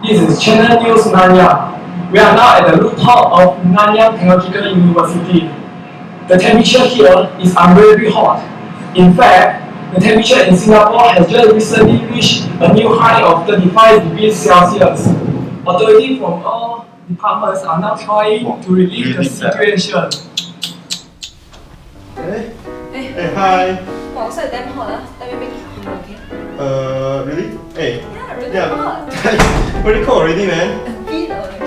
This is Channel News Nanyang. We are now at the rooftop of Nanyang Technological University. The temperature here is unbearably hot. In fact, the temperature in Singapore has just recently reached a new high of 35 degrees Celsius. Authorities from all departments are now trying to relieve the situation. Hi. Wow, outside damn hot, let me make it cooler, okay? Really? Hey. Yeah, really hot. Pretty cold already, man. A bit only.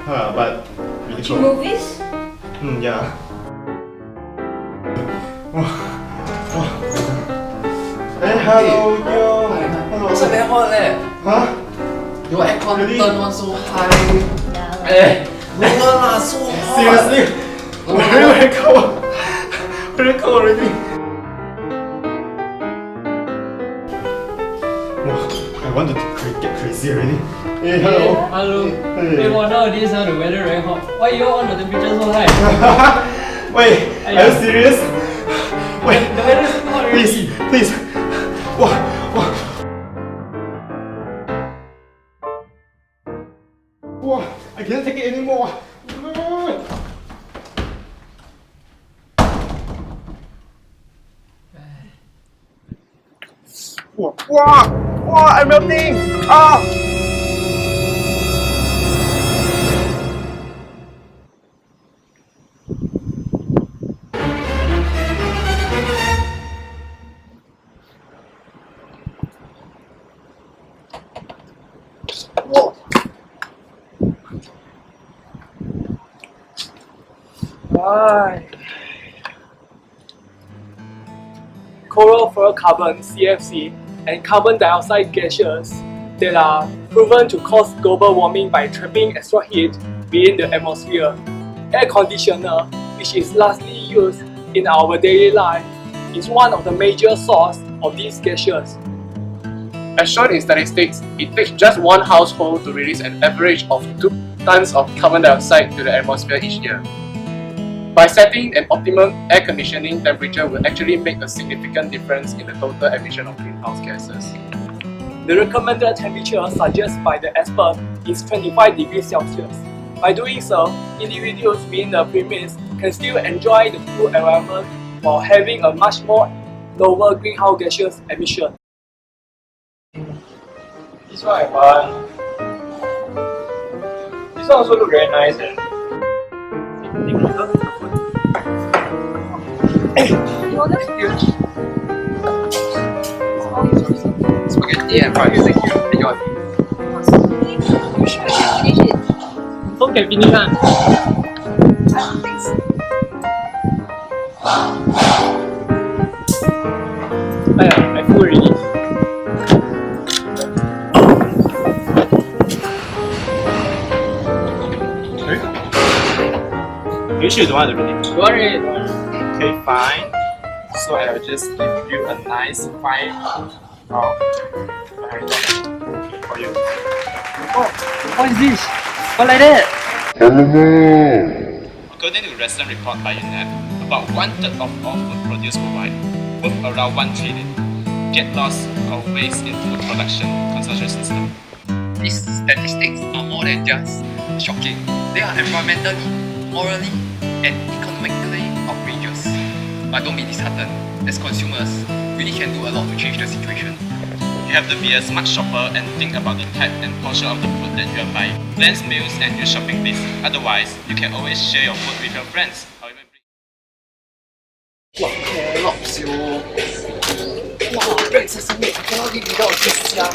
But really Watching cold. movies? Yeah. Hey, hello, yo. Hello. Outside very hot leh. Huh? Your aircon Really? turn on so high. Yeah. Eh, lower lah, so hot. Seriously? Very cold. Very cold already. Wow, I want to get crazy already. Hey, hello. Hello. Hey. Hey, well, nowadays the weather very hot. Why you all on the temperature so high? Wait, are you serious? Wait, The weather is hot please, already. please. Wow, wow. Wow, I can't take it anymore. Wow, wow, wow, I'm melting. Ah. Whoa. Right. Chlorofluorocarbon (CFC) and carbon dioxide gases that are proven to cause global warming by trapping extra heat within the atmosphere. Air conditioner, which is largely used in our daily life, is one of the major sources of these gases. As shown in statistics, it takes just one household to release an average of 2 tons of carbon dioxide to the atmosphere each year. By setting an optimum air conditioning temperature will actually make a significant difference in the total emission of greenhouse gases. The recommended temperature suggested by the expert is 25 degrees Celsius. By doing so, individuals within the premise can still enjoy the cool environment while having a much more lower greenhouse gases emission. This one I want. This one also look very nice. Spaghetti and fried rice. Enjoy. You should finish it. So can finish one. I don't think so. I full already. You sure you don't want to read it? Don't worry. Okay, fine. So I will just give you a nice 5 out of 5 for you. What is this? What like that? According to a recent report by UNEP, about 1/3 of all food produced worldwide, worth around 1 trillion, get lost or waste in food production consumption system. These statistics are more than just shocking. They are environmentally, morally, and economically outrageous. But don't be disheartened. As consumers, we really can do a lot to change the situation. You have to be a smart shopper and think about the type and portion of the food that you are buying. Plan meals and use shopping lists. Otherwise, you can always share your food with your friends. However, Wow, carrots, yo. Wow, red sesame, I cannot live without this, yeah.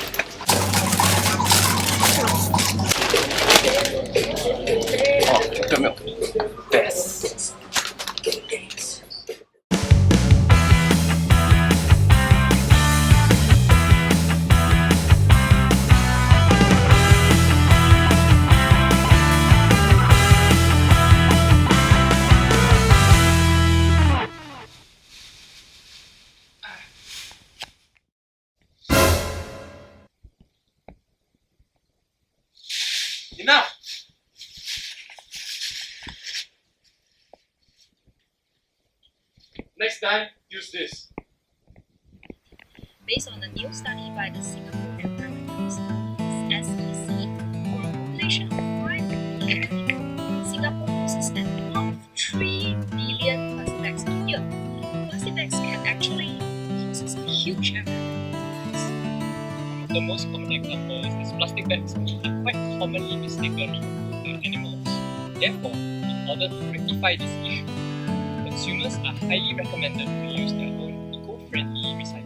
Oh, chocolate milk. Best. enough! Next time, use this. Based on a new study by the Singapore Environmental Studies SEC population of 5 billion, Singapore uses an amount of 3 billion plastic bags a year. Plastic bags can actually cause a huge environmental One of the most common examples is plastic bags are quite commonly mistaken for food animals. Therefore, in order to rectify this issue, consumers are highly recommended to use their own eco-friendly recycling